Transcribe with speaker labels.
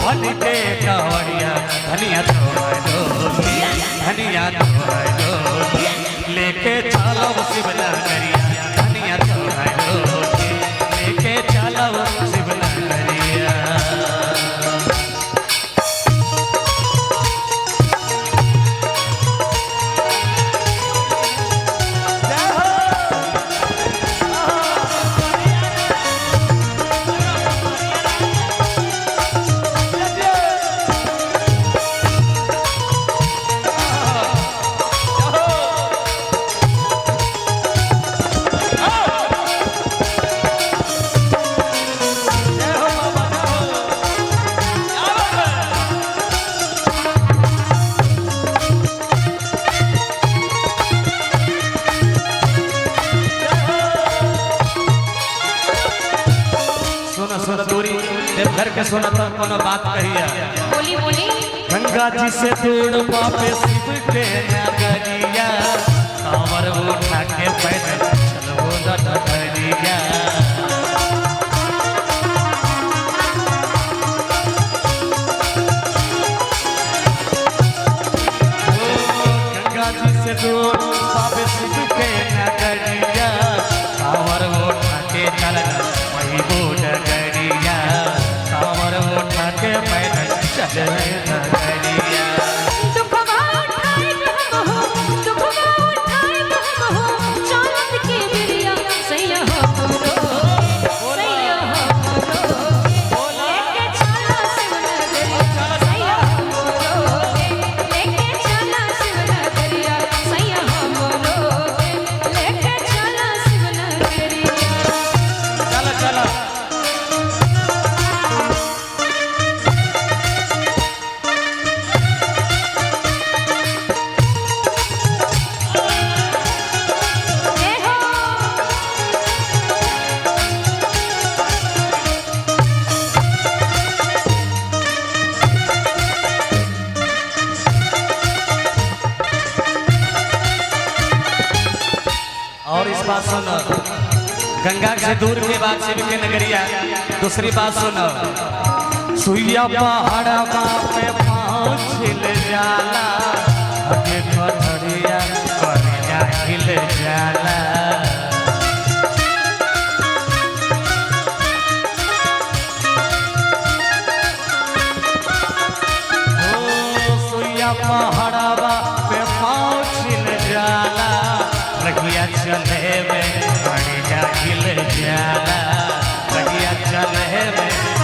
Speaker 1: बन के कावड़िया धनिया तो धनिया तो लेके चलो शिवला करिया धनिया तो लेके चलो शिवला करिया। घर के सोना तो कोनो बात कहिया
Speaker 2: बोली बोली
Speaker 1: गंगा जी से दूर पापे शिव के नगरिया कांवर उठा के पैदल चलो डगरिया। गंगा जी से दूर पापे शिव के नगरिया कांवर उठा के चलना वही डगरिया कांवर उठा के पैदल चले नगरिया। और इस बात सुन गंगा से दूर के बाद शिव के नगरिया। दूसरी बात सुन सुइया पहाड़ा पे पाँव छिल जाला आगे कथरिया करिया हिल जाला। सुइया पहाड़ा पे पाँव छिल जाला रखिया चले में बढ़िया हिल जाला रखिया चले में